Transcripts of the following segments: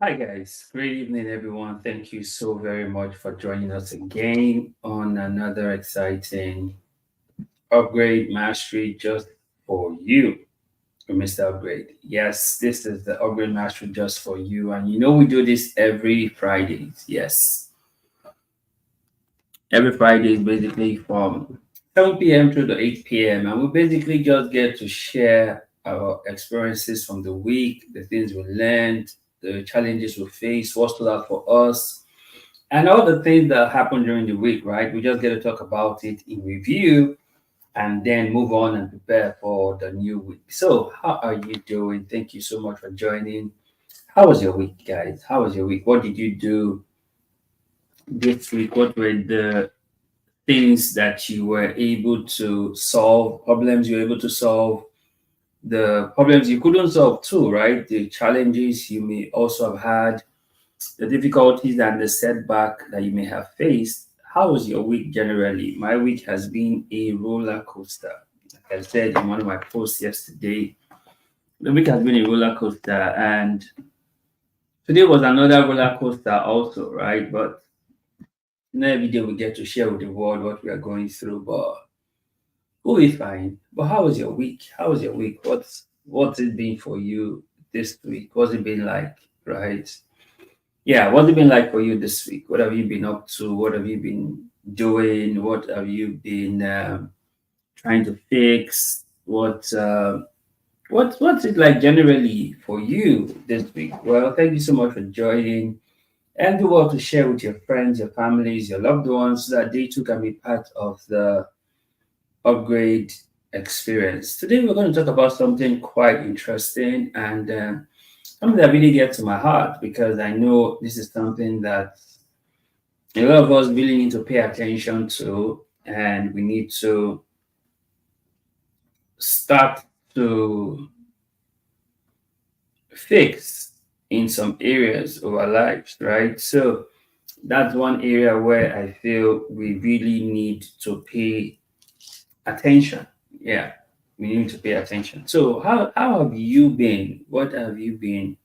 Hi, guys. Great evening, everyone. Thank you so very much for joining us again on another exciting upgrade mastery just for you, Mr. Upgrade. Yes, this is the upgrade mastery just for you. And we do this every Fridays. Yes, every Friday is basically from 7 p.m. to the 8 p.m. And we basically just get to share our experiences from the week, the things we learned, the challenges we faced, what stood out for us and all the things that happened during the week, right? We just get to talk about it in review and then move on and prepare for the new week. So, how are you doing? Thank you so much for joining. How was your week, guys? How was your week? What did you do this week? What were the things that you were able to solve, problems you were able to solve, the problems you couldn't solve too, right? The challenges you may also have had, the difficulties and the setback that you may have faced. How was your week generally? My week has been a roller coaster. Like I said in one of my posts yesterday, the week has been a roller coaster, and today was another roller coaster, also, right? But not every day we get to share with the world what we are going through, but we'll be fine. But how was your week? How was your week? What's it been for you this week? What's it been like, right? Yeah, what's it been like for you this week? What have you been up to? What have you been doing? What have you been trying to fix? What's it like generally for you this week? Well, thank you so much for joining, and do well to share with your friends, your families, your loved ones, so that they too can be part of the upgrade experience. Today, we're going to talk about something quite interesting and something that really gets to my heart because I know this is something that a lot of us really need to pay attention to, and we need to start to fix in some areas of our lives, right? So that's one area where I feel we really need to pay attention. Yeah, we need to pay attention. So how have you been? What have you been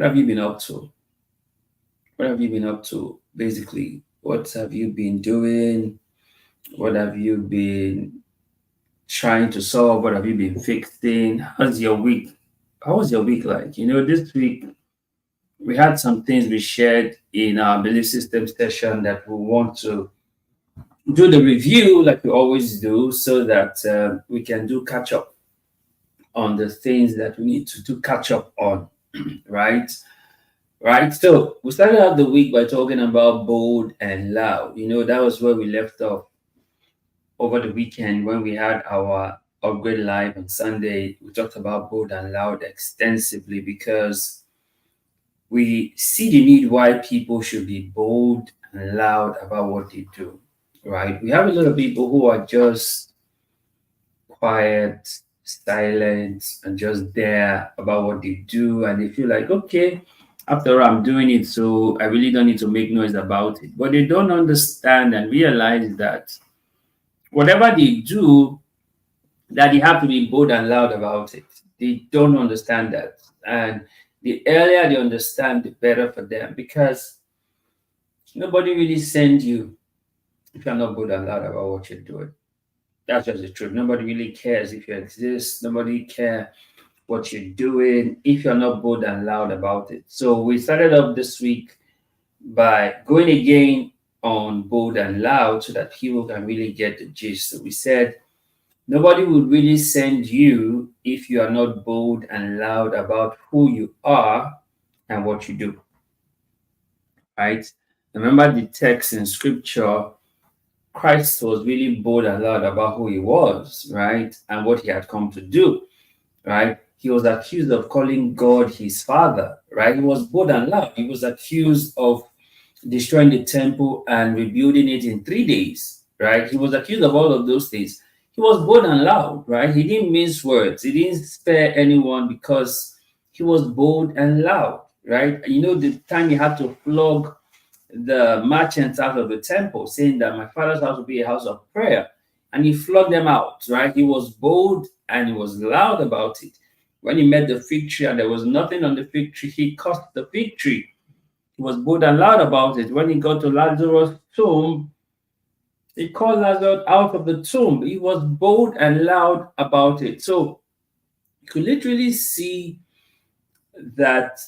up to? What have you been up to? Basically, what have you been doing? What have you been trying to solve? What have you been fixing? How's your week? How was your week like? This week we had some things we shared in our belief system session that we want to do the review like we always do so that we can do catch up on the things that we need to do catch up on, right? Right. So we started out the week by talking about bold and loud. That was where we left off over the weekend when we had our upgrade live on Sunday. We talked about bold and loud extensively because we see the need why people should be bold and loud about what they do, right? We have a lot of people who are just quiet, silent, and just there about what they do, and they feel like, okay, after all, I'm doing it, so I really don't need to make noise about it. But they don't understand and realize that whatever they do, that they have to be bold and loud about it. They don't understand that. And the earlier they understand, the better for them because nobody really sends you if you're not bold and loud about what you're doing. That's just the truth. Nobody really cares if you exist. Nobody cares what you're doing if you're not bold and loud about it. So we started off this week by going again on bold and loud so that people can really get the gist. So we said nobody would really send you if you are not bold and loud about who you are and what you do, right? Remember the text in scripture, Christ was really bold and loud about who he was, right? And what he had come to do, right? He was accused of calling God his father, right? He was bold and loud. He was accused of destroying the temple and rebuilding it in 3 days, right? He was accused of all of those things. He was bold and loud, right? He didn't mince words. He didn't spare anyone because he was bold and loud, right? The time he had to flog the merchants out of the temple, saying that my father's house will be a house of prayer. And he flogged them out, right? He was bold and he was loud about it. When he met the fig tree and there was nothing on the fig tree, he cursed the fig tree. He was bold and loud about it. When he got to Lazarus' tomb, he called Lazarus out of the tomb. He was bold and loud about it. So you could literally see that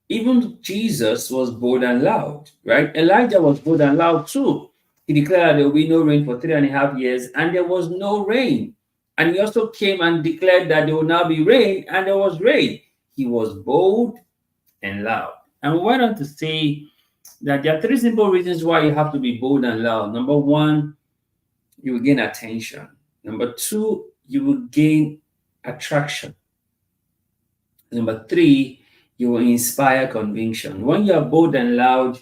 even Jesus was bold and loud, right? Elijah was bold and loud too. He declared there will be no rain for 3.5 years, and there was no rain. And he also came and declared that there will now be rain, and there was rain. He was bold and loud. And we went on to say that there are three simple reasons why you have to be bold and loud. Number one, you will gain attention. Number two, you will gain attraction. Number three, you will inspire conviction. When you are bold and loud,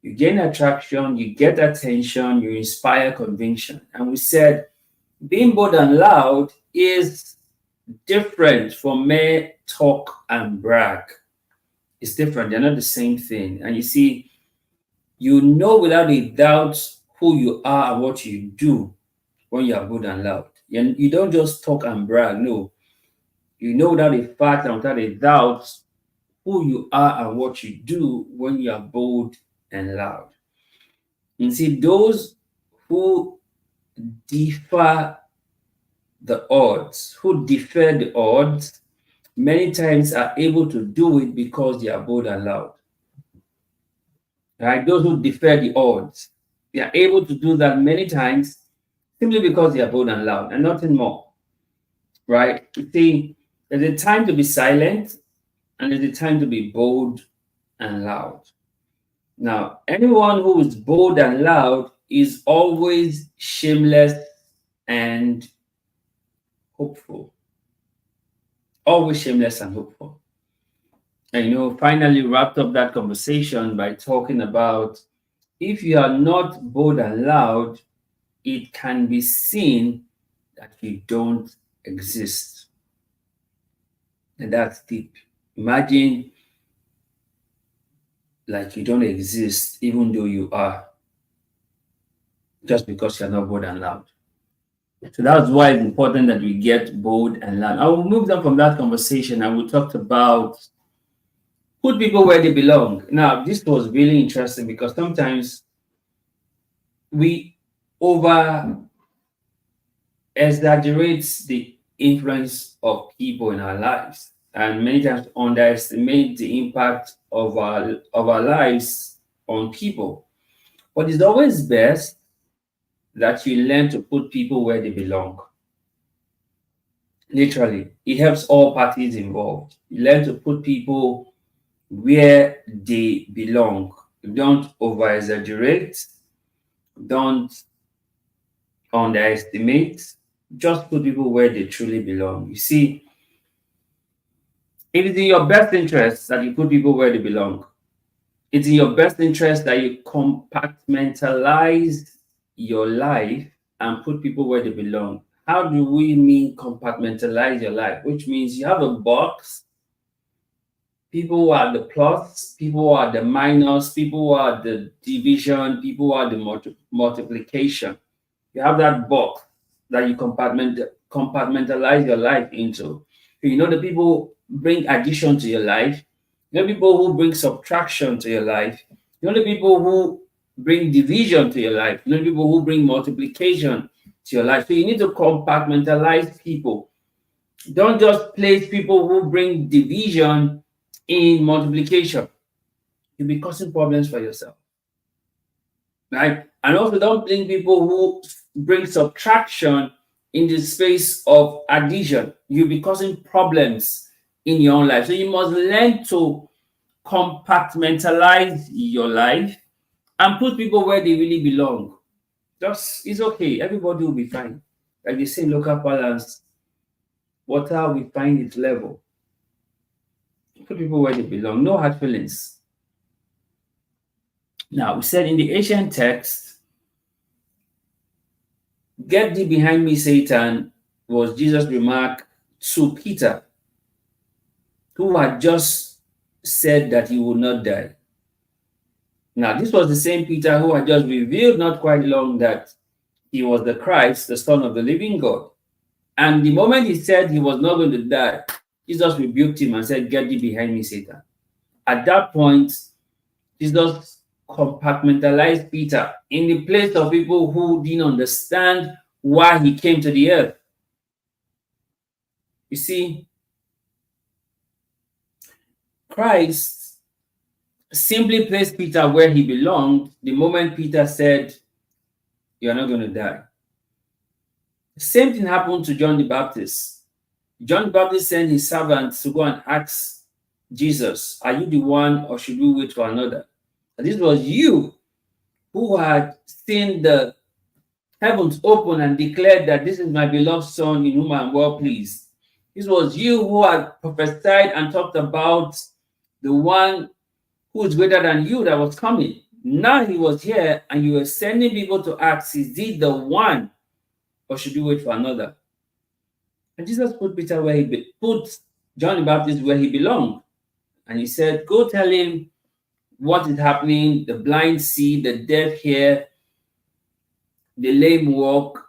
you gain attraction, you get attention, you inspire conviction. And we said being bold and loud is different from mere talk and brag. It's different, they're not the same thing. And you see, you know without a doubt who you are and what you do when you are bold and loud. You don't just talk and brag, no. You know without a fact and without a doubt who you are and what you do when you are bold and loud. You see, those who defer the odds, many times are able to do it because they are bold and loud. Right? Those who defer the odds, they are able to do that many times simply because they are bold and loud and nothing more. Right? You see, there's a time to be silent and there's a time to be bold and loud. Now, anyone who is bold and loud is always shameless and hopeful. Always shameless and hopeful. And finally wrapped up that conversation by talking about if you are not bold and loud, it can be seen that you don't exist. And that's deep. Imagine like you don't exist even though you are, just because you're not bold and loud. So that's why it's important that we get bold and loud. I will move on from that conversation and we talked about put people where they belong. Now, this was really interesting because sometimes we over exaggerate the influence of people in our lives and many times underestimate the impact of our lives on people. But it's always best that you learn to put people where they belong. Literally, it helps all parties involved. You learn to put people where they belong. Don't over exaggerate, don't underestimate, just put people where they truly belong. You see, it is in your best interest that you put people where they belong. It's in your best interest that you compartmentalize your life and put people where they belong. How do we mean compartmentalize your life? Which means you have a box, people who are the plus, people who are the minus, people who are the division, people who are the multiplication. You have that box that you compartmentalize your life into. The people who bring addition to your life. People who bring subtraction to your life. The people who bring division to your life. People who bring multiplication to your life. So you need to compartmentalize people. Don't just place people who bring division in multiplication. You'll be causing problems for yourself. Right? And also don't bring people who bring subtraction in the space of addition. You'll be causing problems in your own life. So you must learn to compartmentalize your life and put people where they really belong. It's okay. Everybody will be fine. Like they say in local balance, water will find its level. Put people where they belong. No hard feelings. Now, we said in the ancient text, "Get thee behind me, Satan," was Jesus' remark to Peter, who had just said that he would not die. Now, this was the same Peter who had just revealed not quite long that he was the Christ, the Son of the living God. And the moment he said he was not going to die, Jesus rebuked him and said, "Get thee behind me, Satan." At that point, Jesus compartmentalized Peter in the place of people who didn't understand why he came to the earth. You see, Christ simply placed Peter where he belonged the moment Peter said, "You're not going to die." The same thing happened to John the Baptist. John the Baptist sent his servants to go and ask Jesus, "Are you the one, or should we wait for another?" And this was you who had seen the heavens open and declared that this is my beloved Son in whom I am well pleased. This was you who had prophesied and talked about the one who is greater than you that was coming. Now he was here, and you were sending people to ask, "Is he the one, or should we wait for another?" And Jesus put Peter where put John the Baptist where he belonged. And he said, "Go tell him what is happening. The blind see, the deaf hear, the lame walk.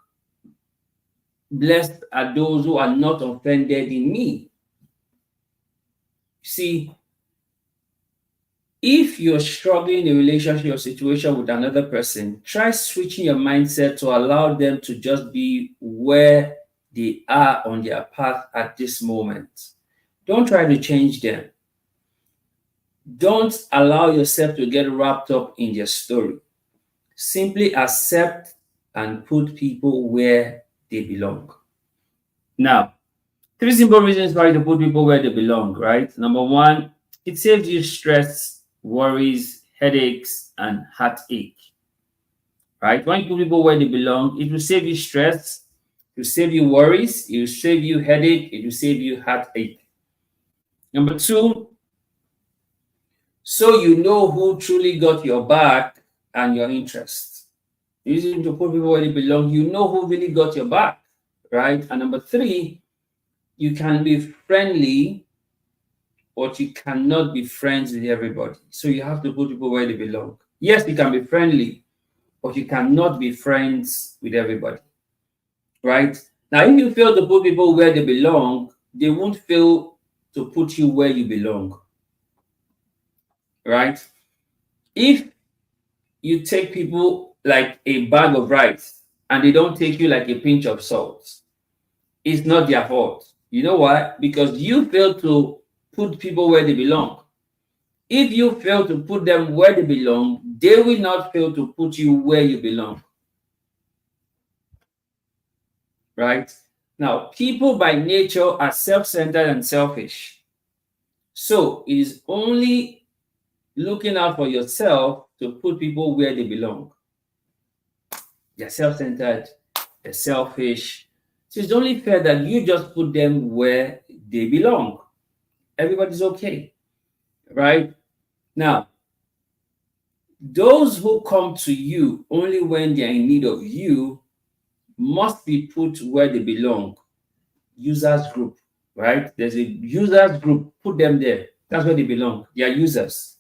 Blessed are those who are not offended in me." See, if you're struggling in a relationship or situation with another person, try switching your mindset to allow them to just be where they are on their path at this moment. Don't try to change them. Don't allow yourself to get wrapped up in their story. Simply accept and put people where they belong. Now, three simple reasons why to put people where they belong, right? Number one, it saves you stress, worries, headaches, and heartache, right? When you put people where they belong, it will save you stress, it will save you worries, it will save you headache, it will save you heartache. Number two, so you know who truly got your back and your interest. Using to put people where they belong, you know who really got your back, right? And number three, you can be friendly, but you cannot be friends with everybody. So you have to put people where they belong. Yes, you can be friendly, but you cannot be friends with everybody, right? Now, if you fail to put people where they belong, they won't fail to put you where you belong, right? If you take people like a bag of rice and they don't take you like a pinch of salt, it's not their fault. You know why? Because you fail to put people where they belong. If you fail to put them where they belong, they will not fail to put you where you belong. Right? Now, people by nature are self-centered and selfish. So it is only looking out for yourself to put people where they belong. They're self-centered, they're selfish. So it's only fair that you just put them where they belong. Everybody's okay. Right? Now, those who come to you only when they are in need of you must be put where they belong. Users group, right? There's a users group, put them there. That's where they belong. They are users.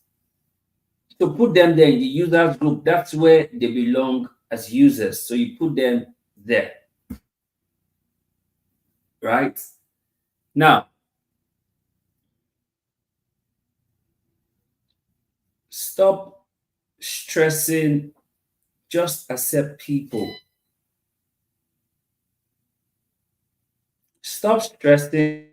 So put them there in the users group. That's where they belong as users. So you put them there, right? Now, stop stressing, just accept people. Stop stressing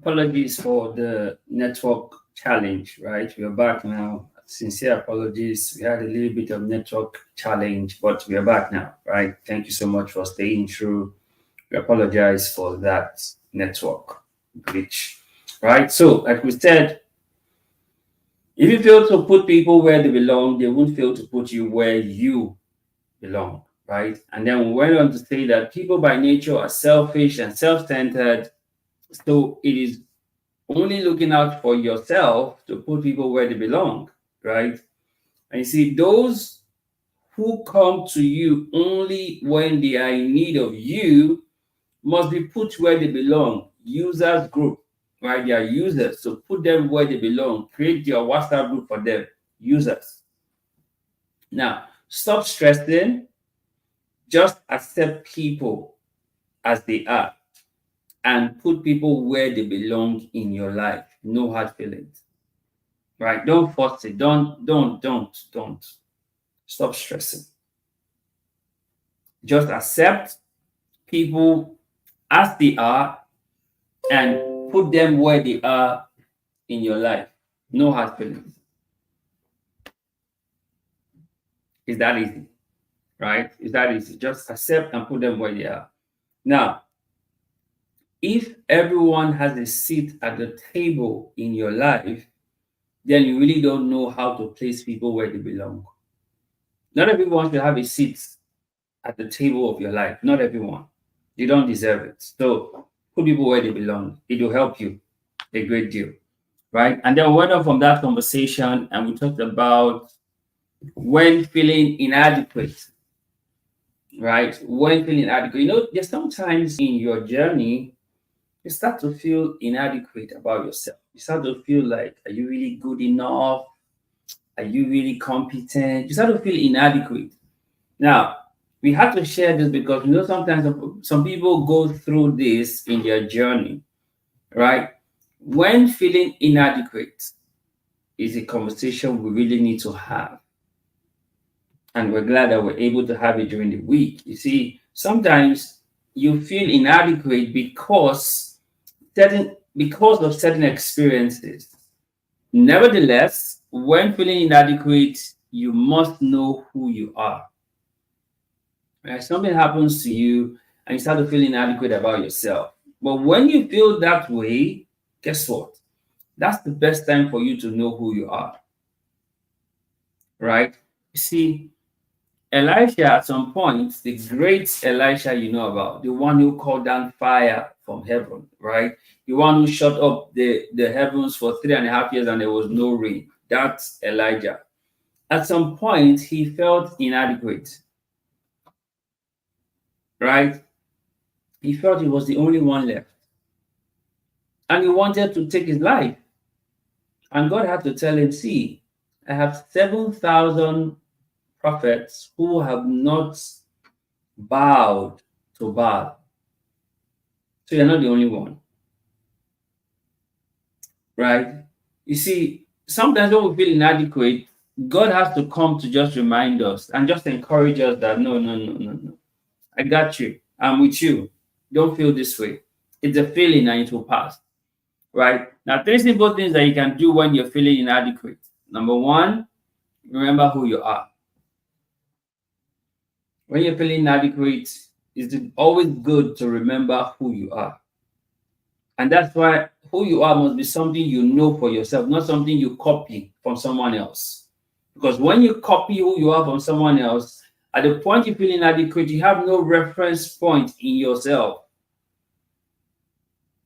Apologies for the network challenge, right? We are back now. Sincere apologies. We had a little bit of network challenge, but we are back now, right? Thank you so much for staying through. We apologize for that network glitch, right? So, like we said, if you fail to put people where they belong, they won't fail to put you where you belong, right? And then we went on to say that people by nature are selfish and self centered. So, it is only looking out for yourself to put people where they belong, right? And you see, those who come to you only when they are in need of you must be put where they belong. Users group, right? They are users, so put them where they belong. Create your WhatsApp group for them, users. Now, stop stressing. Just accept people as they are and put people where they belong in your life. No hard feelings. Right? Don't force it. Don't. Stop stressing. Just accept people as they are and put them where they are in your life. No hard feelings. It's that easy, right? It's that easy. Just accept and put them where they are. Now, if everyone has a seat at the table in your life, then you really don't know how to place people where they belong. Not everyone should have a seat at the table of your life. Not everyone. You don't deserve it. So put people where they belong. It will help you a great deal. Right. And then we went on from that conversation and we talked about when feeling inadequate. Right. When feeling inadequate. You know, there's sometimes in your journey, you start to feel inadequate about yourself. You start to feel like, are you really good enough? Are you really competent? You start to feel inadequate. Now, we had to share this because you know sometimes some people go through this in their journey, right? When feeling inadequate is a conversation we really need to have. And we're glad that we're able to have it during the week. You see, sometimes you feel inadequate because of certain experiences. Nevertheless, when feeling inadequate, you must know who you are. Right? Something happens to you and you start to feel inadequate about yourself. But when you feel that way, guess what? That's the best time for you to know who you are. Right? You see, Elisha, at some point, the great Elisha you know about, the one who called down fire from heaven, right? The one who shut up the heavens for 3.5 years and there was no rain. That's Elijah. At some point, he felt inadequate, right? He felt he was the only one left. And he wanted to take his life. And God had to tell him, see, I have 7,000 prophets who have not bowed to Baal. So you're not the only one, right? You see, sometimes when we feel inadequate, God has to come to just remind us and just encourage us that no. I got you. I'm with you. Don't feel this way. It's a feeling and it will pass, right? Now, three simple things that you can do when you're feeling inadequate. Number one, remember who you are. When you're feeling inadequate, it's always good to remember who you are. And that's why who you are must be something you know for yourself, not something you copy from someone else. Because when you copy who you are from someone else, at the point you feel inadequate, you have no reference point in yourself,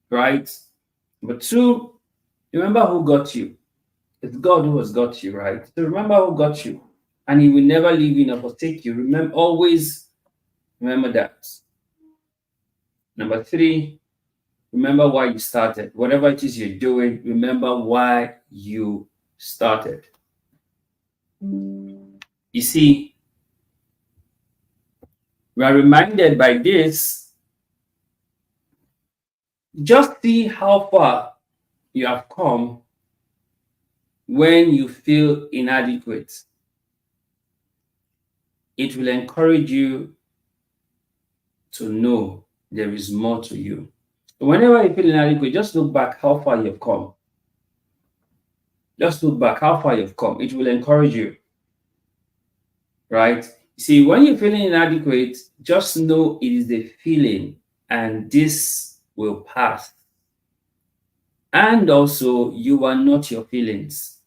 right? But two, remember who got you. It's God who has got you, right? So remember who got you. And he will never leave you nor forsake you. Remember, always remember that. Number three, remember why you started. Whatever it is you're doing, remember why you started. You see, we are reminded by this, just see how far you have come when you feel inadequate. It will encourage you to know there is more to you. Whenever you feel inadequate, just look back how far you've come. Just look back how far you've come. It will encourage you, right? See, when you're feeling inadequate, just know it is a feeling and this will pass. And also, you are not your feelings,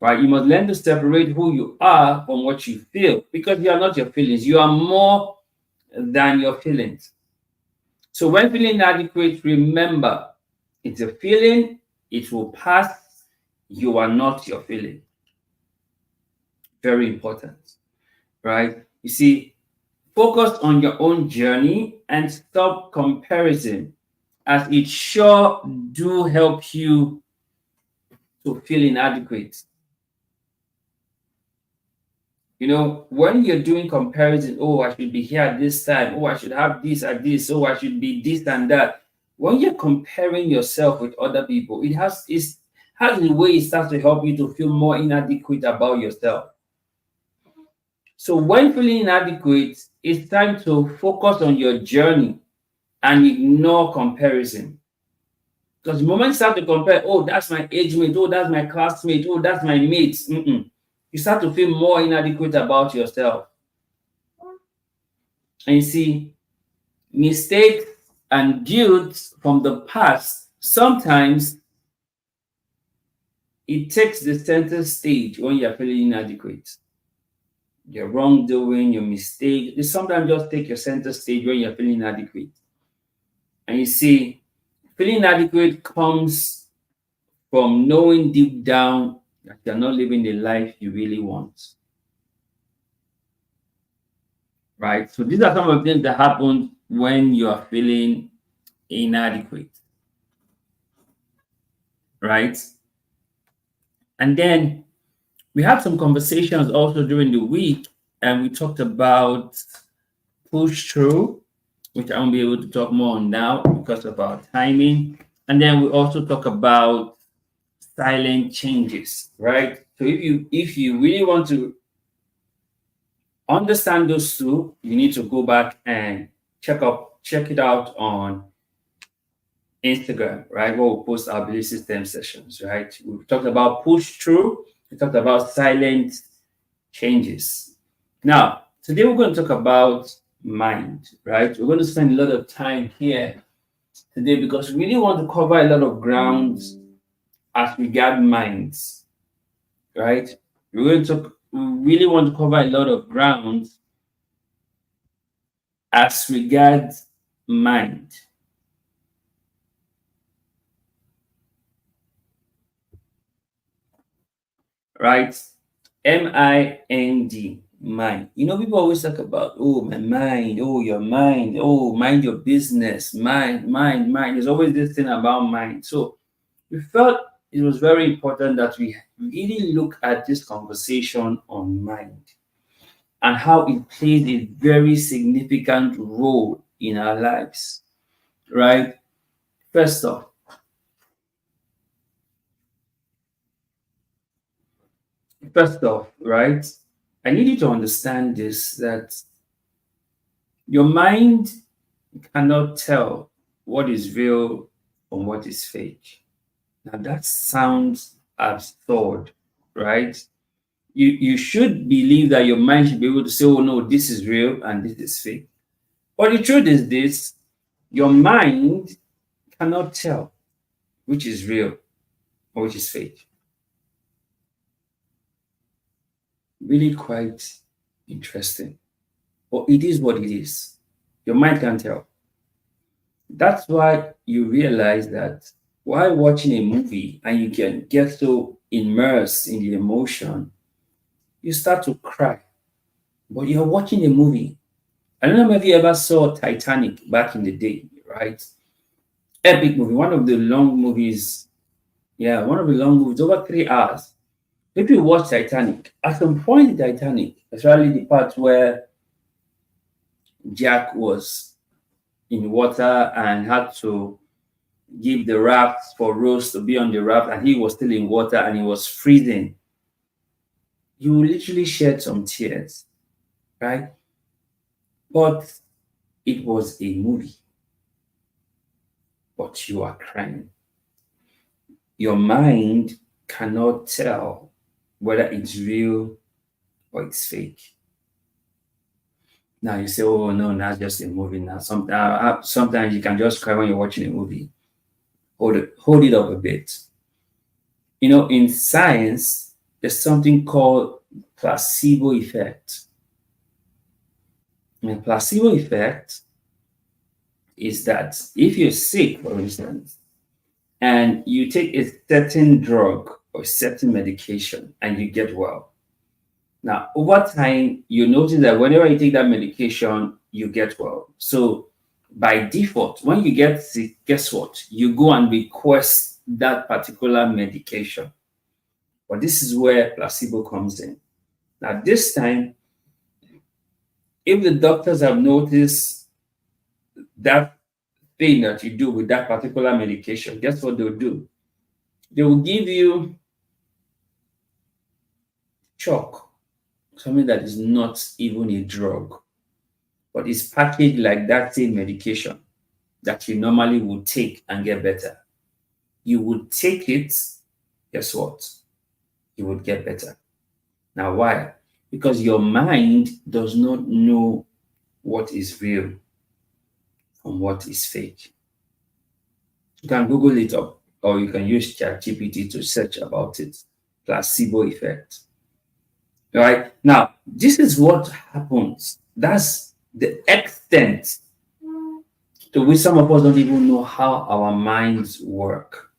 right? You must learn to separate who you are from what you feel because you are not your feelings. You are more than your feelings. So when feeling inadequate, remember it's a feeling, it will pass. You are not your feeling. Very important, right? You see, focus on your own journey and stop comparison, as it sure do help you to feel inadequate. When you're doing comparison, oh, I should be here at this time, oh, I should have this at this, oh, I should be this and that. When you're comparing yourself with other people, it has the way it starts to help you to feel more inadequate about yourself. So when feeling inadequate, it's time to focus on your journey and ignore comparison. Because the moment you start to compare, oh, that's my age mate, oh, that's my classmate, oh, that's my mate, you start to feel more inadequate about yourself. And you see, mistakes and guilt from the past, sometimes it takes the center stage when you're feeling inadequate. Your wrongdoing, your mistake, they sometimes just take your center stage when you're feeling inadequate. And you see, feeling inadequate comes from knowing deep down that you're not living the life you really want. Right? So these are some of the things that happen when you are feeling inadequate. Right? And then we had some conversations also during the week, and we talked about push through, which I won't be able to talk more on now because of our timing. And then we also talk about silent changes, right? So if you really want to understand those two, you need to go back and check it out on Instagram, right? Where we post our belief system sessions, right? We talked about push through, we talked about silent changes. Now, today we're going to talk about mind, right? We're going to spend a lot of time here today because we really want to cover a lot of ground as regard minds, right? We really want to cover a lot of ground as regards mind, right? mind, mind. People always talk about, oh, my mind, oh, your mind, oh, mind your business, mind, mind, mind. There's always this thing about mind. So we felt it was very important that we really look at this conversation on mind and how it plays a very significant role in our lives, right? First off, right? I need you to understand this that your mind cannot tell what is real from what is fake. Now that sounds absurd, right? You should believe that your mind should be able to say, oh no, this is real and this is fake. But the truth is this, your mind cannot tell which is real or which is fake. Really quite interesting. But it is what it is. Your mind can't tell. That's why you realize that while watching a movie and you can get so immersed in the emotion, you start to cry. But you're watching a movie. I don't know if you ever saw Titanic back in the day, right? Epic movie, one of the long movies. Yeah, one of the long movies, over 3 hours. If you watch Titanic, at some point in Titanic, especially the part where Jack was in water and had to give the raft for Rose to be on the raft, and he was still in water and he was freezing, you literally shed some tears, right? But it was a movie. but you are crying. Your mind cannot tell whether it's real or it's fake. Now you say, "Oh no, that's just a movie." Now, sometimes you can just cry when you're watching a movie. Hold it up a bit. In science, there's something called placebo effect. And placebo effect is that if you're sick, for instance, and you take a certain drug or certain medication and you get well. Now, over time, you notice that whenever you take that medication, you get well. So, by default, when you get sick, guess what? You go and request that particular medication. But this is where placebo comes in. Now, this time, if the doctors have noticed that thing that you do with that particular medication, guess what they'll do? They will give you chalk, something that is not even a drug, but is packaged like that same medication that you normally would take and get better. You would take it, guess what? You would get better. Now, why? Because your mind does not know what is real from what is fake. You can Google it up, or you can use ChatGPT to search about it. Placebo effect. Right? Now, this is what happens. That's the extent to which some of us don't even know how our minds work.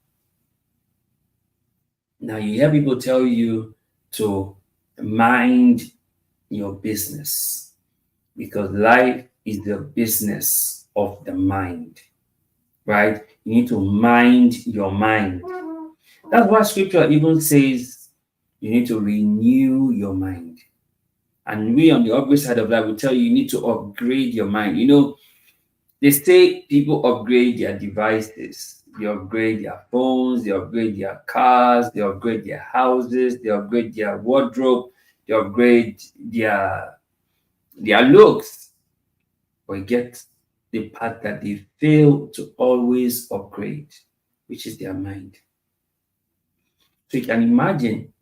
Now, you hear people tell you to mind your business because life is the business of the mind, right? You need to mind your mind. That's why scripture even says you need to renew your mind. And we on the opposite side of that will tell you need to upgrade your mind. They say people upgrade their devices. They upgrade their phones, they upgrade their cars, they upgrade their houses, they upgrade their wardrobe, they upgrade their looks. But get the part that they fail to always upgrade, which is their mind. So you can imagine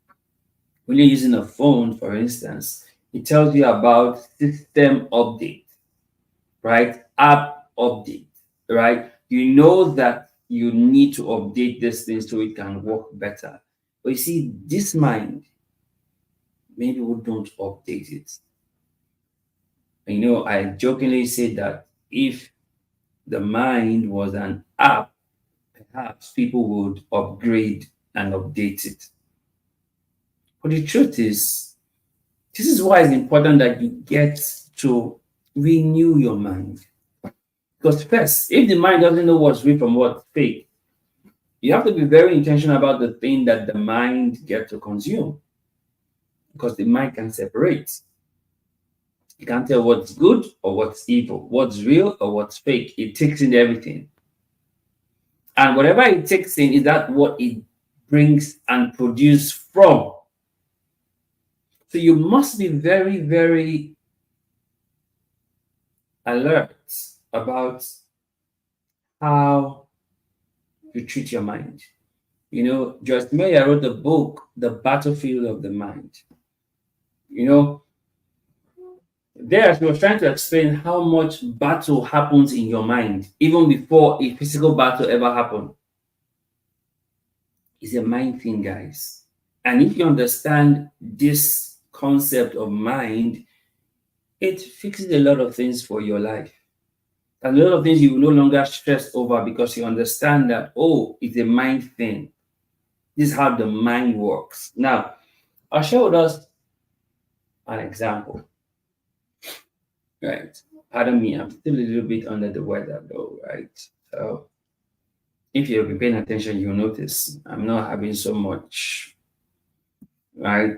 when you're using a phone, for instance, it tells you about system update, right? App update, right? You know that you need to update this thing so it can work better. But you see, this mind, many people don't update it. And I jokingly say that if the mind was an app, perhaps people would upgrade and update it. But the truth is, this is why it's important that you get to renew your mind. Because first, if the mind doesn't know what's real from what's fake, you have to be very intentional about the thing that the mind gets to consume. Because the mind can separate. You can't tell what's good or what's evil, what's real or what's fake. It takes in everything. And whatever it takes in, is that what it brings and produces from. So you must be very, very alert about how you treat your mind. Joyce Meyer wrote the book, The Battlefield of the Mind. There she was trying to explain how much battle happens in your mind, even before a physical battle ever happened. It's a mind thing, guys. And if you understand this concept of mind, it fixes a lot of things for your life. And a lot of things you will no longer stress over because you understand that, it's a mind thing. This is how the mind works. Now, I'll share with us an example. Right. Pardon me, I'm still a little bit under the weather though, right? So if you've been paying attention, you'll notice I'm not having so much, right?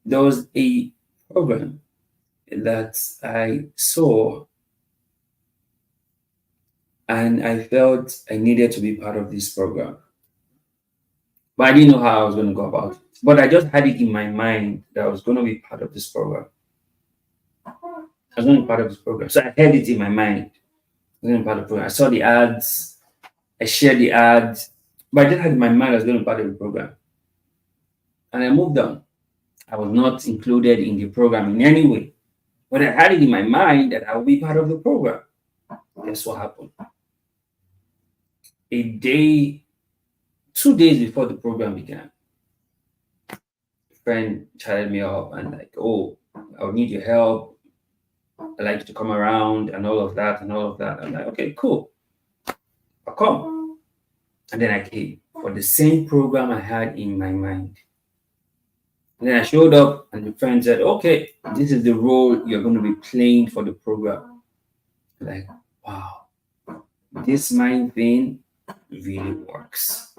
There was a program that I saw and I felt I needed to be part of this program. But I didn't know how I was going to go about it. But I just had it in my mind that I was going to be part of this program. I was going to be part of this program. So I had it in my mind. I was going to be part of the program. I saw the ads, I shared the ads, but I just had in my mind I was going to be part of the program. And I moved on. I was not included in the program in any way. But I had it in my mind that I would be part of the program. Guess what happened? A day, 2 days before the program began, a friend chatted me up and like, oh, I would need your help. I like you to come around and all of that and all of that. I'm like, okay, cool. I'll come. And then I came for the same program I had in my mind. And then I showed up and the friend said, okay, this is the role you're going to be playing for the program. Like, wow, this mind thing really works.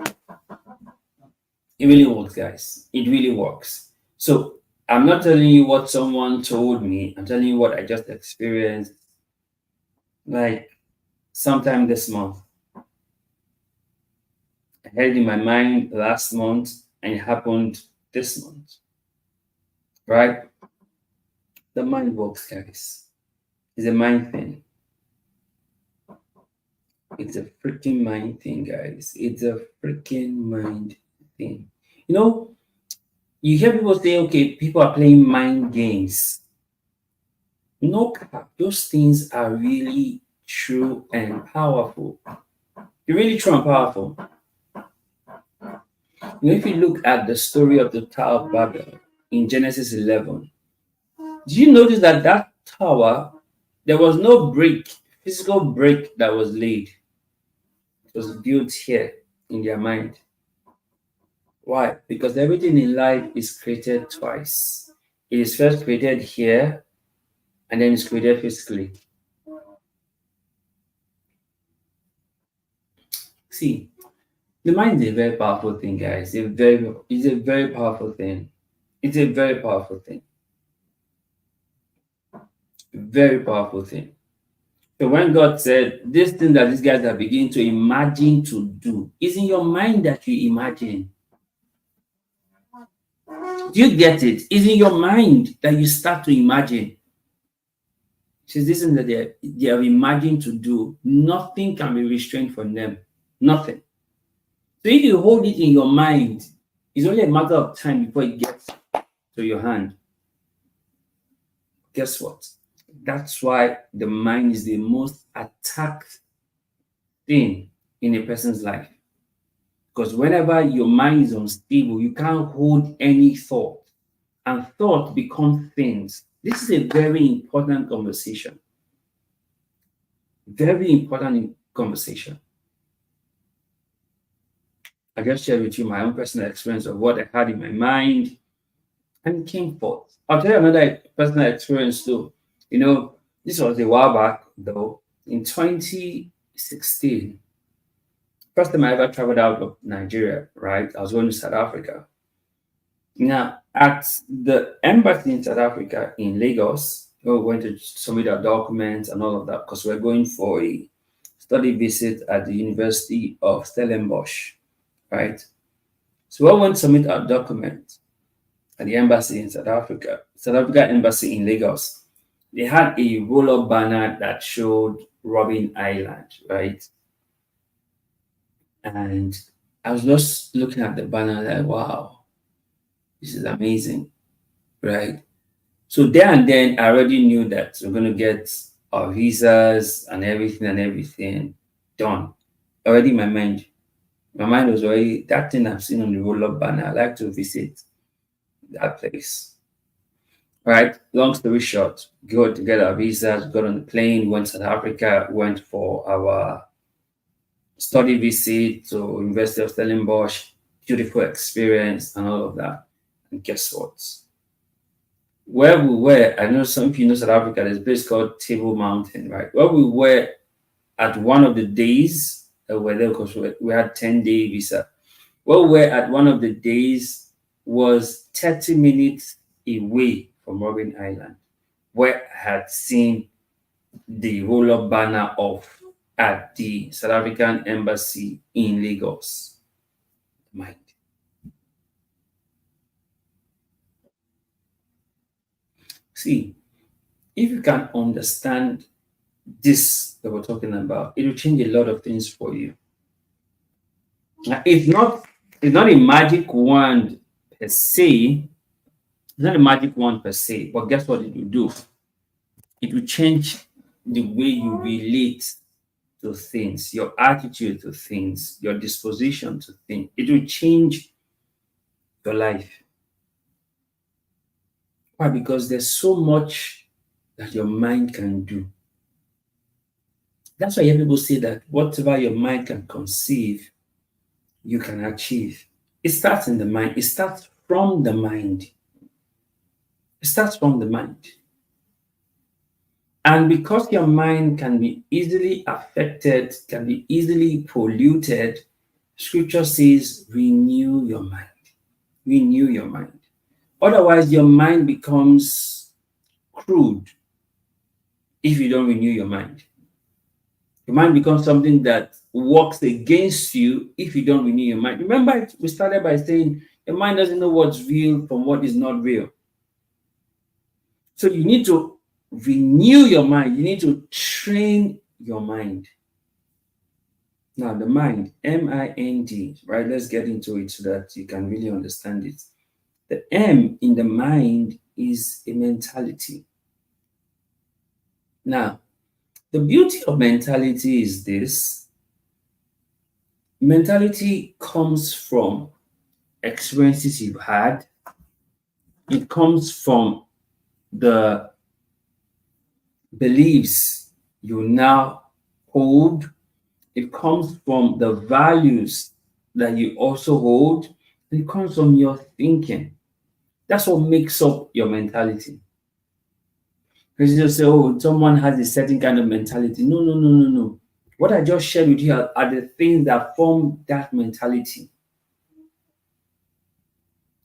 It really works, guys. It really works. So I'm not telling you what someone told me. I'm telling you what I just experienced. Like sometime this month, I had it in my mind last month, and it happened this month. Right? The mind works, guys. It's a mind thing. It's a freaking mind thing, guys. It's a freaking mind thing. You know, you hear people say, okay, people are playing mind games. No cap, those things are really true and powerful. They're really true and powerful. You know, if you look at the story of the Tower of Babel in Genesis 11, do you notice that that tower, there was no brick, physical brick that was laid? It was built here in their mind. Why? Because everything in life is created twice. It is first created here and then it's created physically. See, the mind is a very powerful thing, guys. It's a very powerful thing. It's a very powerful thing. Very powerful thing. So when God said, this thing that these guys are beginning to imagine to do is in your mind that you imagine. Do you get it? It's in your mind that you start to imagine. Says this thing that they are imagining to do, nothing can be restrained from them. Nothing. So if you hold it in your mind, it's only a matter of time before it gets to your hand. Guess what? That's why the mind is the most attacked thing in a person's life. Because whenever your mind is unstable, you can't hold any thought, and thought becomes things. This is a very important conversation. Very important conversation. I just shared with you my own personal experience of what I had in my mind, and it came forth. I'll tell you another personal experience too. You know, this was a while back though, in 2016. First time I ever traveled out of Nigeria, right? I was going to South Africa. Now, at the embassy in South Africa in Lagos, we went to submit our documents and all of that because we're going for a study visit at the University of Stellenbosch, right? So we went to submit our documents at the embassy in South Africa embassy in Lagos. They had a roll-up banner that showed Robin Island, right? And I was just looking at the banner like, wow, this is amazing, right? So there and then I already knew that we're going to get our visas and everything done. Already in my mind. My mind was already that thing I've seen on the roll-up banner. I like to visit that place. Right? Long story short, got to get our visas, got on the plane, went to South Africa, went for our study visit to University of Stellenbosch, beautiful experience and all of that. And guess what? Where we were, I know some of you know South Africa, there's a place called Table Mountain, right? Where we were at one of the days that we were there because we had 10-day visa. Where we were at one of the days was 30 minutes away from Robin Island, where I had seen the roll-up banner of at the South African embassy in Lagos. Mind. See, if you can understand this that we're talking about, it will change a lot of things for you. Now, it's not a magic wand per se. It's not a magic wand per se, but guess what it will do? It will change the way you relate to things, your attitude to things, your disposition to things. It will change your life. Why? Because there's so much that your mind can do. That's why people say that whatever your mind can conceive, you can achieve. It starts in the mind. It starts from the mind. It starts from the mind. And because your mind can be easily affected, can be easily polluted, scripture says, renew your mind. Renew your mind. Otherwise, your mind becomes crude if you don't renew your mind. Your mind becomes something that works against you if you don't renew your mind. Remember, we started by saying your mind doesn't know what's real from what is not real. So you need to renew your mind. You need to train your mind. Now, the mind, M-I-N-D, right? Let's get into it so that you can really understand it. The M in the mind is a mentality. Now, the beauty of mentality is this. Mentality comes from experiences you've had. It comes from the beliefs you now hold. It comes from the values that you also hold. It comes from your thinking. That's what makes up your mentality. Because you just say, oh, someone has a certain kind of mentality. No, no, no, no, no. What I just shared with you are the things that form that mentality.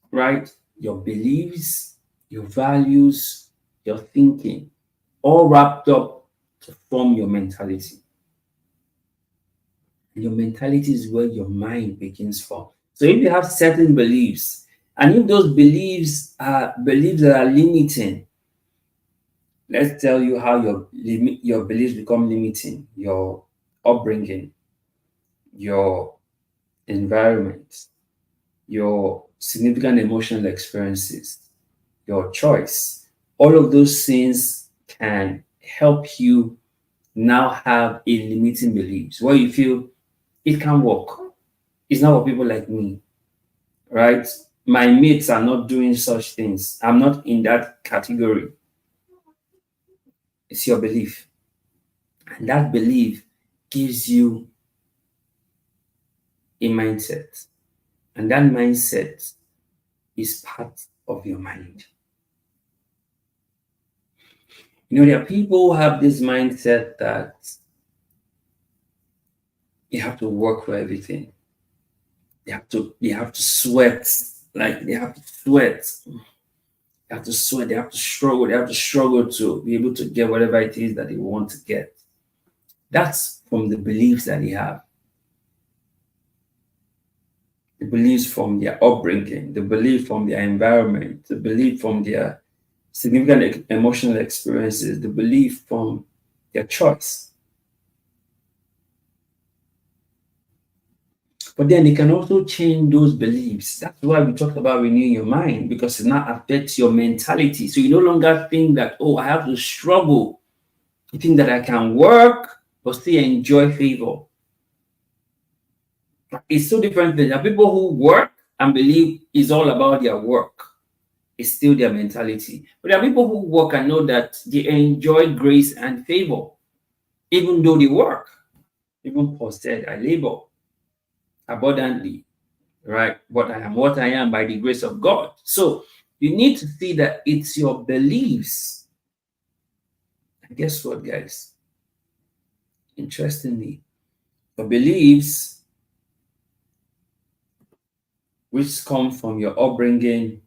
Right? Your beliefs, your values, your thinking, all wrapped up to form your mentality. And your mentality is where your mind begins from. So if you have certain beliefs, and if those beliefs are beliefs that are limiting, let's tell you how your beliefs become limiting: your upbringing, your environment, your significant emotional experiences, your choice. All of those things can help you now have a limiting beliefs where you feel it can work. It's not for people like me, right? My mates are not doing such things. I'm not in that category. It's your belief. And that belief gives you a mindset. And that mindset is part of your mind. You know, there are people who have this mindset that you have to work for everything. They have to sweat. Like they have to sweat. They have to sweat. They have to struggle. They have to struggle to be able to get whatever it is that they want to get. That's from the beliefs that they have. The beliefs from their upbringing, the belief from their environment, the belief from their significant emotional experiences, the belief from their choice. But then they can also change those beliefs. That's why we talked about renewing your mind, because it now affects your mentality. So you no longer think that, oh, I have to struggle. You think that I can work but still enjoy favor. It's so different. There are people who work and believe it's all about their work. It's still their mentality. But there are people who work and know that they enjoy grace and favor, even though they work. Even Paul said, I labor abundantly, right? But I am what I am by the grace of God. So you need to see that it's your beliefs. And guess what, guys? Interestingly, your beliefs, which come from your upbringing,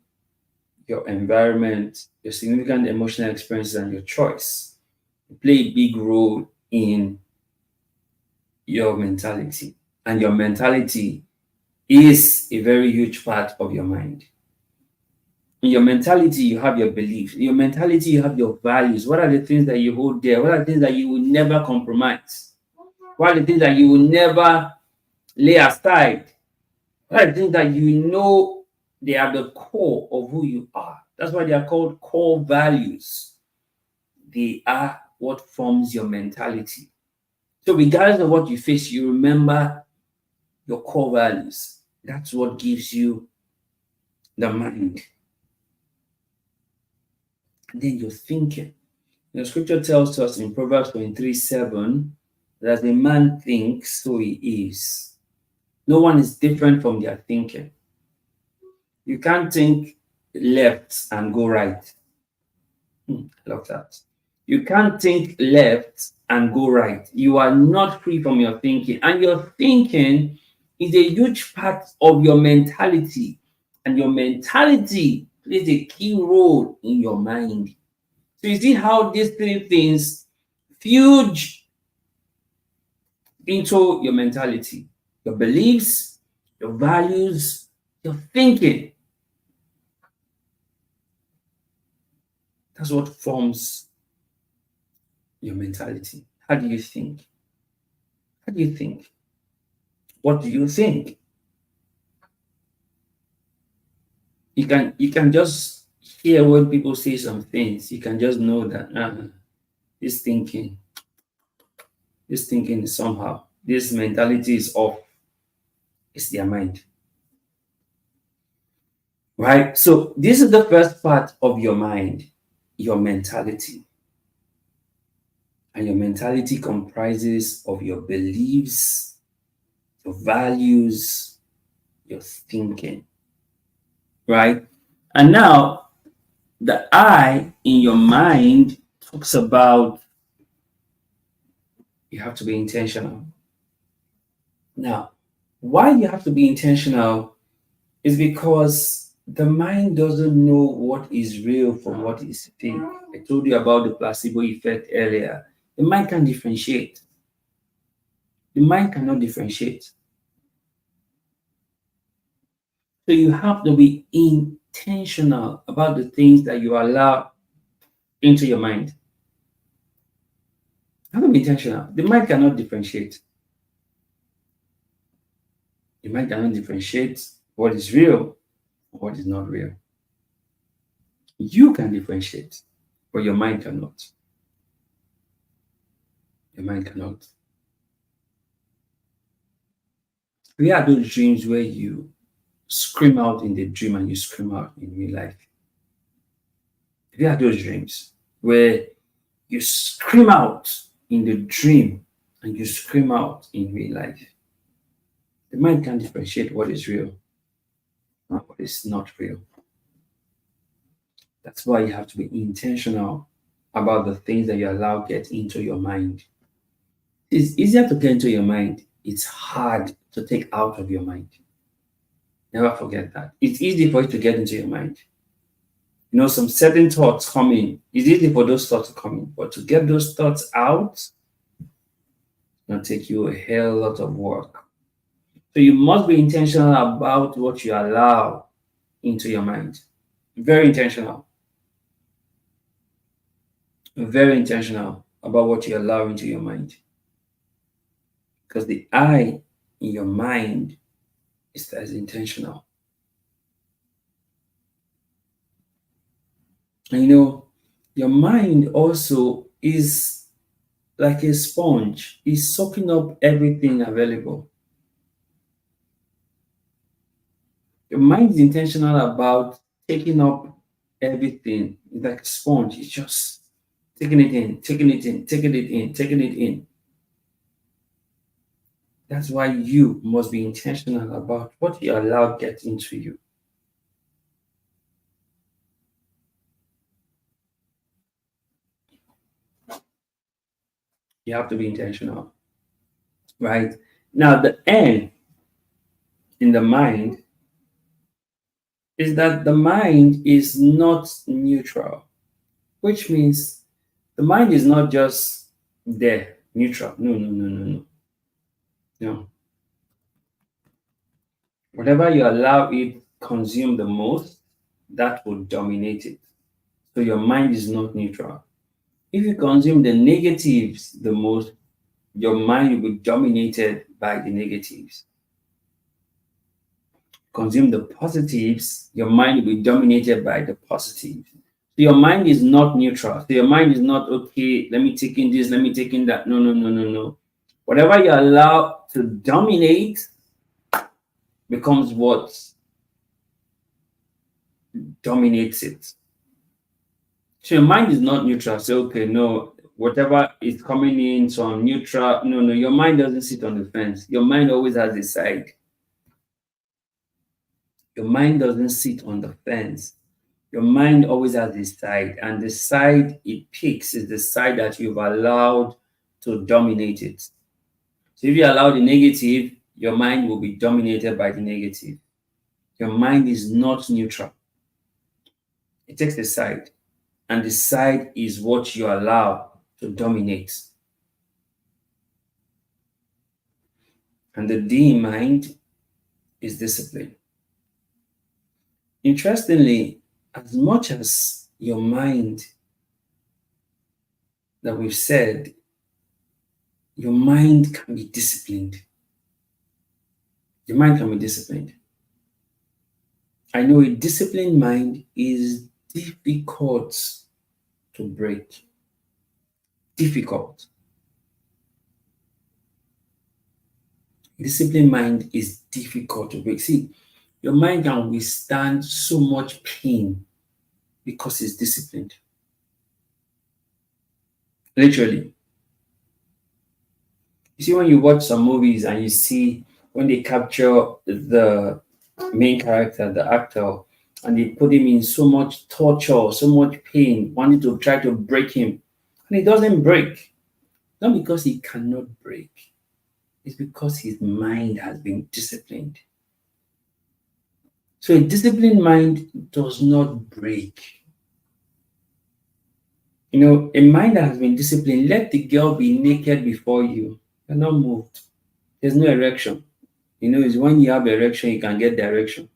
your environment, your significant emotional experiences, and your choice, play a big role in your mentality. And your mentality is a very huge part of your mind. In your mentality, you have your beliefs. In your mentality, you have your values. What are the things that you hold dear? What are the things that you will never compromise? What are the things that you will never lay aside? What are the things that you know they are the core of who you are? That's why they are called core values. They are what forms your mentality. So, regardless of what you face, you remember your core values. That's what gives you the mind. And then your thinking. The scripture tells us in Proverbs 23:7 that as a man thinks, so he is. No one is different from their thinking. You can't think left and go right. I love that. You can't think left and go right. You are not free from your thinking. And your thinking is a huge part of your mentality. And your mentality plays a key role in your mind. So you see how these three things fuse into your mentality, your beliefs, your values, your thinking. That's what forms your mentality. How do you think? How do you think? What do you think? You can just hear when people say some things. You can just know that this thinking, this thinking is somehow, this mentality is off. It's their mind. Right? So this is the first part of your mind, your mentality. And your mentality comprises of your beliefs, your values, your thinking. Right? And now the I in your mind talks about you have to be intentional. Now, why you have to be intentional is because the mind doesn't know what is real from what is fake. I told you about the placebo effect earlier. The mind can differentiate. The mind cannot differentiate. So you have to be intentional about the things that you allow into your mind. You have to be intentional. The mind cannot differentiate. The mind cannot differentiate what is real and what is not real. You can differentiate, but your mind cannot. Your mind cannot. We are those dreams where you scream out in the dream and you scream out in real life. We are those dreams where you scream out in the dream and you scream out in real life. The mind can differentiate what is real and what is not real. That's why you have to be intentional about the things that you allow get into your mind. It's easier to get into your mind. It's hard to take out of your mind. Never forget that. It's easy for it to get into your mind. You know, some certain thoughts come in. It's easy for those thoughts to come in, but to get those thoughts out, it's gonna take you a hell lot of work. So you must be intentional about what you allow into your mind. Very intentional. Very intentional about what you allow into your mind. Because the I in your mind is as intentional. And you know, your mind also is like a sponge, is soaking up everything available. Your mind is intentional about taking up everything. It's like a sponge, it's just taking it in, taking it in, taking it in, taking it in. That's why you must be intentional about what you allow get into you. You have to be intentional, right? Now, the N in the mind is that the mind is not neutral, which means the mind is not just there, neutral. No, no, no, no, no. No. Whatever you allow it consume the most, that will dominate it. So your mind is not neutral. If you consume the negatives the most, your mind will be dominated by the negatives. Consume the positives, your mind will be dominated by the positives. So your mind is not neutral. So your mind is not, okay, let me take in this, let me take in that. No, no, no, no, no. Whatever you allow to dominate becomes what dominates it. So your mind is not neutral. Say, okay, no, whatever is coming in, so I'm neutral. No, no, your mind doesn't sit on the fence. Your mind always has a side. Your mind doesn't sit on the fence. Your mind always has a side, and the side it picks is the side that you've allowed to dominate it. So if you allow the negative, your mind will be dominated by the negative. Your mind is not neutral. It takes a side, and the side is what you allow to dominate. And the D in mind is discipline. Interestingly, as much as your mind that we've said, your mind can be disciplined. Your mind can be disciplined. I know a disciplined mind is difficult to break. Difficult. Disciplined mind is difficult to break. See, your mind can withstand so much pain because it's disciplined. Literally. You see, when you watch some movies and you see when they capture the main character, the actor, and they put him in so much torture, so much pain, wanting to try to break him, and he doesn't break. Not because he cannot break, it's because his mind has been disciplined. So a disciplined mind does not break. You know, a mind that has been disciplined, let the girl be naked before you. You're not moved. There's no erection. You know, it's when you have erection, you can get direction.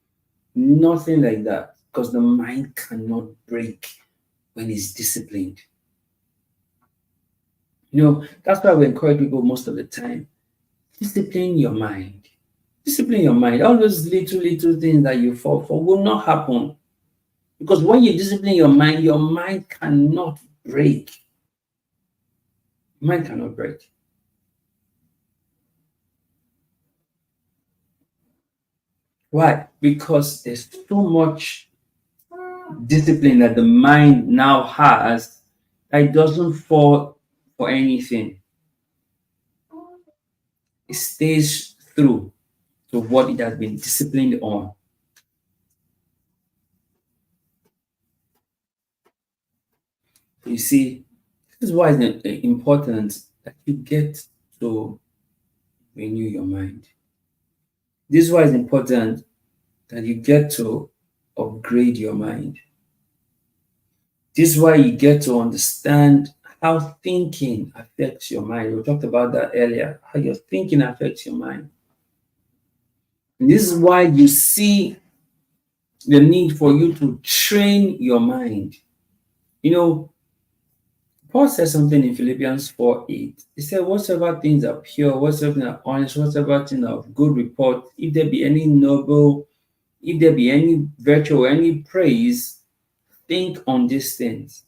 Nothing like that. Because the mind cannot break when it's disciplined. You know, that's why we encourage people most of the time. Discipline your mind. Discipline your mind. All those little things that you fall for will not happen. Because when you discipline your mind cannot break. Mind cannot break. Why? Because there's so much discipline that the mind now has that it doesn't fall for anything. It stays through to what it has been disciplined on. You see, this is why it's important that you get to renew your mind. This is why it's important that you get to upgrade your mind. This is why you get to understand how thinking affects your mind. We talked about that earlier, how your thinking affects your mind. And this is why you see the need for you to train your mind. You know, Paul says something in Philippians 4:8. He said, whatsoever things are pure, whatsoever things are honest, whatsoever things are of good report, if there be any noble, if there be any virtue or any praise, think on these things.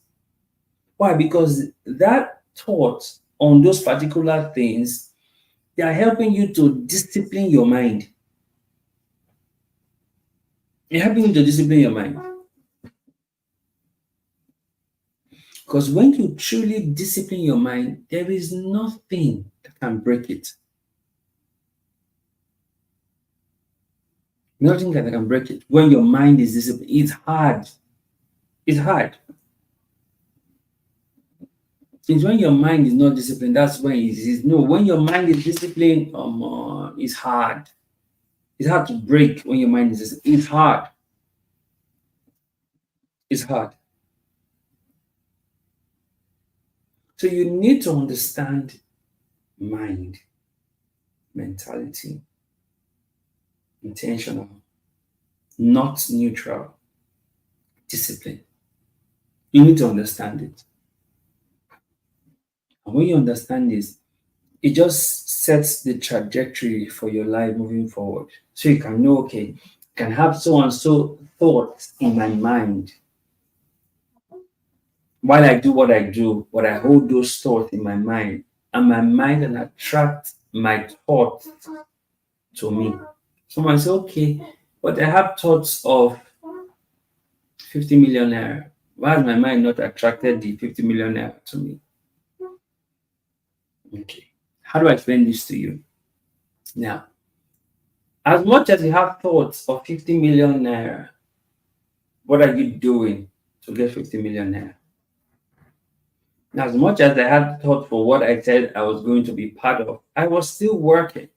Why? Because that thought on those particular things, they are helping you to discipline your mind. They're helping you to discipline your mind. Because when you truly discipline your mind, there is nothing that can break it. Nothing that can break it. When your mind is disciplined, it's hard. It's hard. Since when your mind is not disciplined, that's when it is. No, when your mind is disciplined, it's hard. It's hard to break when your mind is disciplined. It's hard. It's hard. So you need to understand mind, mentality, intentional, not neutral. discipline. You need to understand it. And when you understand this, it just sets the trajectory for your life moving forward. So you can know, okay, I can have so and so thoughts in my mind while I do what I do, but I hold those thoughts in my mind, and my mind can attract my thoughts to me. Someone say, okay, but I have thoughts of 50 million naira. Why has my mind not attracted the 50 million naira to me? Okay. How do I explain this to you? Now, as much as you have thoughts of 50 million naira, what are you doing to get 50 million naira? As much as I had thought for what I said I was going to be part of, I was still working.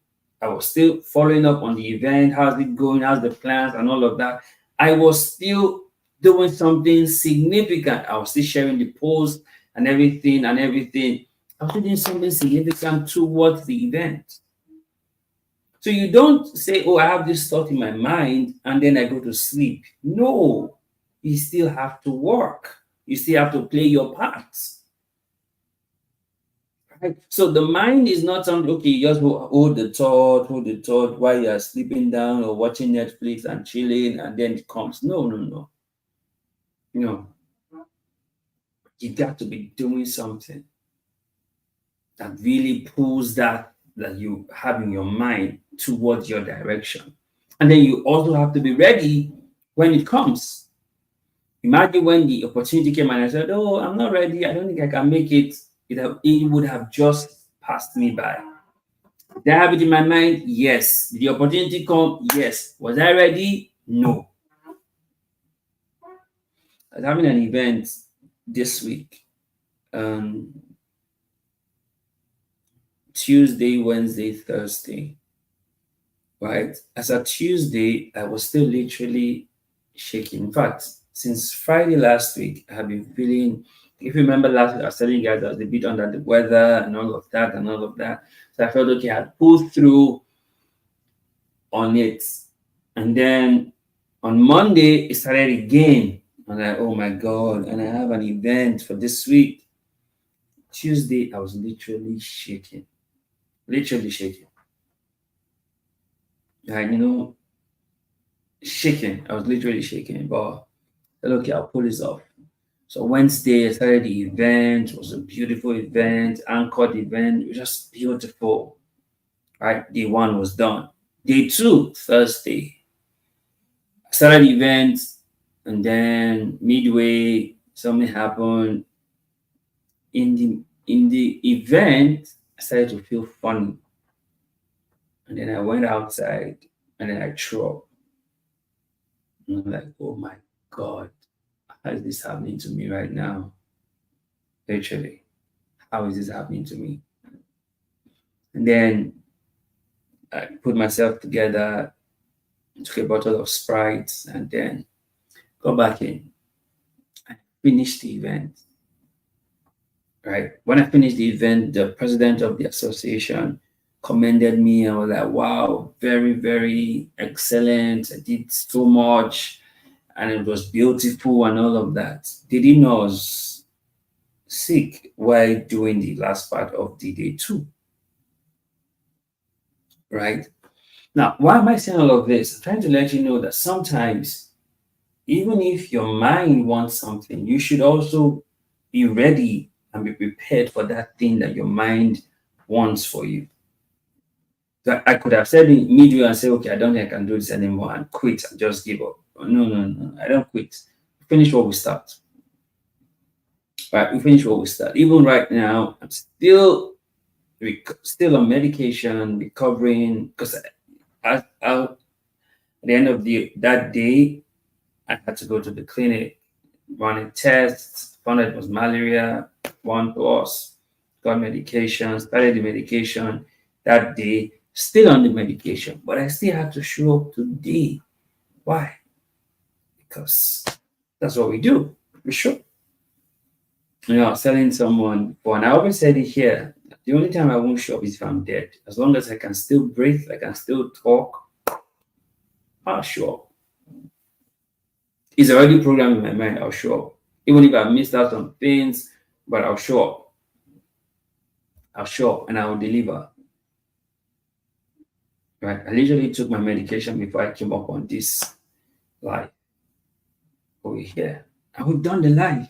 I was still following up on the event. How's it going? How's the plans and all of that? I was still doing something significant. I was still sharing the post and everything and everything. I was doing something significant towards the event. So you don't say, oh, I have this thought in my mind and then I go to sleep. No, you still have to work. You still have to play your parts. Right? So the mind is not something, okay, you just hold the thought while you are sleeping down or watching Netflix and chilling, and then it comes. No, no, no. No. You got to be doing something that really pulls that you have in your mind towards your direction. And then you also have to be ready when it comes. Imagine when the opportunity came and I said, oh, I'm not ready. I don't think I can make it. It would have just passed me by. Did I have it in my mind? Yes. Did the opportunity come? Yes. Was I ready? No. I was having an event this week. Um, Tuesday, Wednesday, Thursday. Right? As a Tuesday, I was still literally shaking. In fact, since Friday last week, I have been feeling. If you remember last week, I was telling you guys I was a bit under the weather and all of that and all of that. So I felt okay, I pulled through on it. And then on Monday, it started again. I'm like, oh my God. And I have an event for this week. Tuesday, I was literally shaking. Literally shaking. Like, shaking. I was literally shaking. But okay, I'll pull this off. So Wednesday, I started the event. It was a beautiful event, anchored event. It was just beautiful. Right? Day one was done. Day two, Thursday. I started the event, and then midway, something happened. In the event, I started to feel funny. And then I went outside and then I threw up. And I'm like, oh my God, how is this happening to me right now? Literally, how is this happening to me? And then I put myself together, took a bottle of Sprite, and then got back in. I finished the event. Right. When I finished the event, the president of the association commended me. I was like, wow, very, very excellent. I did so much and it was beautiful and all of that. They didn't know I was sick while doing the last part of the day two. Right. Now, why am I saying all of this? I'm trying to let you know that sometimes, even if your mind wants something, you should also be ready and be prepared for that thing that your mind wants for you. So I could have said in midway and say, okay, I don't think I can do this anymore and quit and just give up. No, no, no, I don't quit. Finish what we start. Right, we finish what we start. Even right now, I'm still on medication, recovering because at the end of that day, I had to go to the clinic, running tests, found out it was malaria, 1+, got medication, started the medication that day, still on the medication, but I still had to show up today. Why? Because that's what we do. We show. I was telling someone, and I always said it here, the only time I won't show up is if I'm dead. As long as I can still breathe, I can still talk, I'll show up. It's already programmed in my mind. I'll show up. Even if I missed out on things, but I'll show up. I'll show up and I will deliver. Right? I literally took my medication before I came up on this live over here. And we've done the live.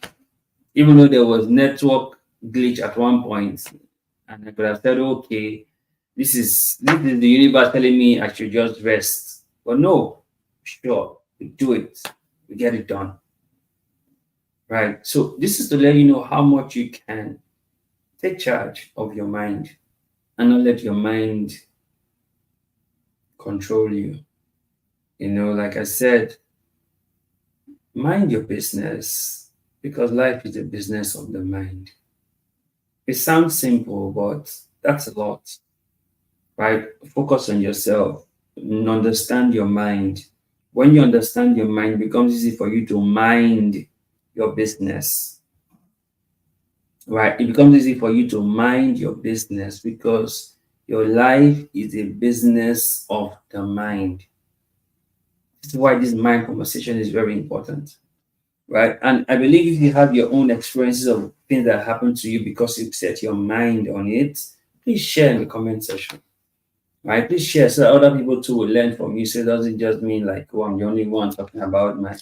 Even though there was network glitch at one point, and I could have said, okay, this is the universe telling me I should just rest. But no, sure, we do it. We get it done. Right. So this is to let you know how much you can take charge of your mind and not let your mind control you. You know, like I said, mind your business because life is a business of the mind. It sounds simple, but that's a lot, right? Focus on yourself and understand your mind. When you understand your mind, it becomes easy for you to mind your business, right? It becomes easy for you to mind your business because your life is a business of the mind. This is why this mind conversation is very important, right? And I believe if you have your own experiences of things that happened to you because you set your mind on it, please share in the comment section, right? Please share so that other people too will learn from you. So it doesn't just mean like, oh, I'm the only one talking about my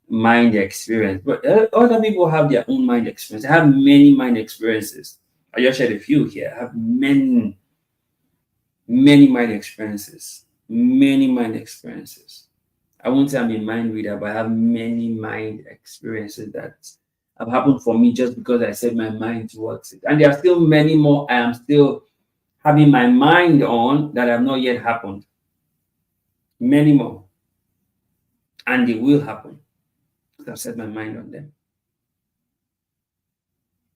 mind experience, but other people have their own mind experience. I have many mind experiences. I just shared a few here. I have many mind experiences. Many mind experiences. I won't say I'm a mind reader, but I have many mind experiences that have happened for me just because I set my mind towards it. And there are still many more I am still having my mind on that have not yet happened. Many more. And they will happen. I've set my mind on them.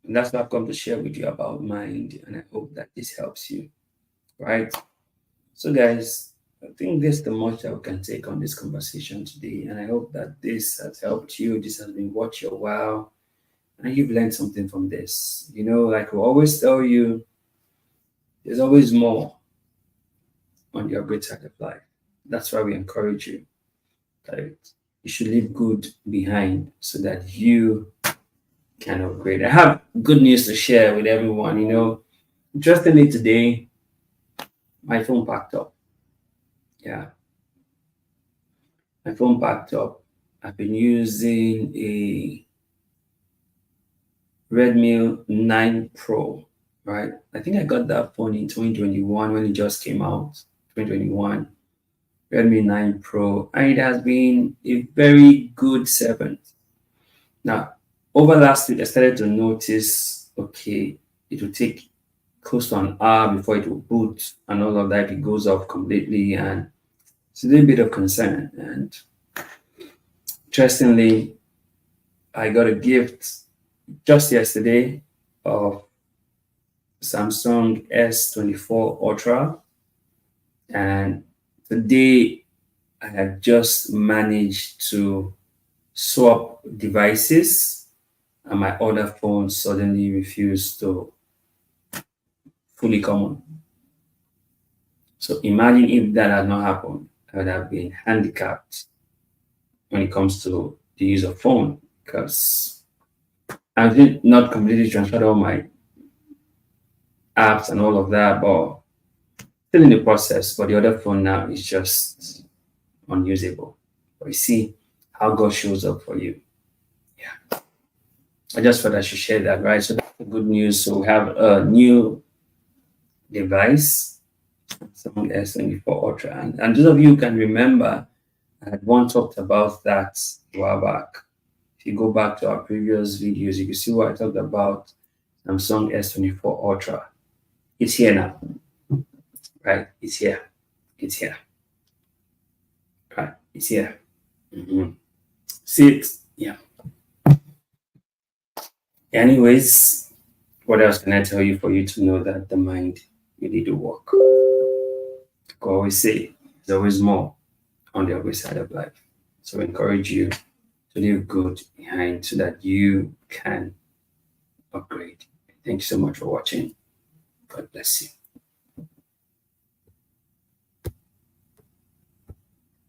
And that's what I've come to share with you about mind. And I hope that this helps you. Right? So, guys, I think this is the much that we can take on this conversation today. And I hope that this has helped you. This has been worth your while. And you've learned something from this. You know, like we always tell you, there's always more on your great side of life. That's why we encourage you that you should leave good behind so that you can upgrade. I have good news to share with everyone. You know, interestingly today, my phone packed up. Yeah, my phone packed up. I've been using a Redmi 9 Pro, right? I think I got that phone in 2021 when it just came out. 2021, Redmi 9 Pro, and it has been a very good servant. Now, over last week, I started to notice, okay, it will take close to an hour before it will boot and all of that. It goes off completely, and it's a little bit of concern. And interestingly, I got a gift just yesterday of Samsung S24 Ultra, and today I had just managed to swap devices, and my other phone suddenly refused to fully come on. So imagine if that had not happened, I would have been handicapped when it comes to the use of phone because I did not completely transferred all my apps and all of that, but still in the process. But the other phone now is just unusable. But you see how God shows up for you. Yeah. I just thought I should share that, right? So that's the good news. So we have a new device, Samsung S24 Ultra. And those of you who can remember, I had once talked about that a while back. If you go back to our previous videos, you can see what I talked about Samsung S24 Ultra. It's here now, right? It's here. It's here. Right? It's here. See it? Yeah. Anyways, what else can I tell you for you to know that the mind really do work? I always say there's always more on the other side of life. So I encourage you to leave good behind so that you can upgrade. Thank you so much for watching. God bless you.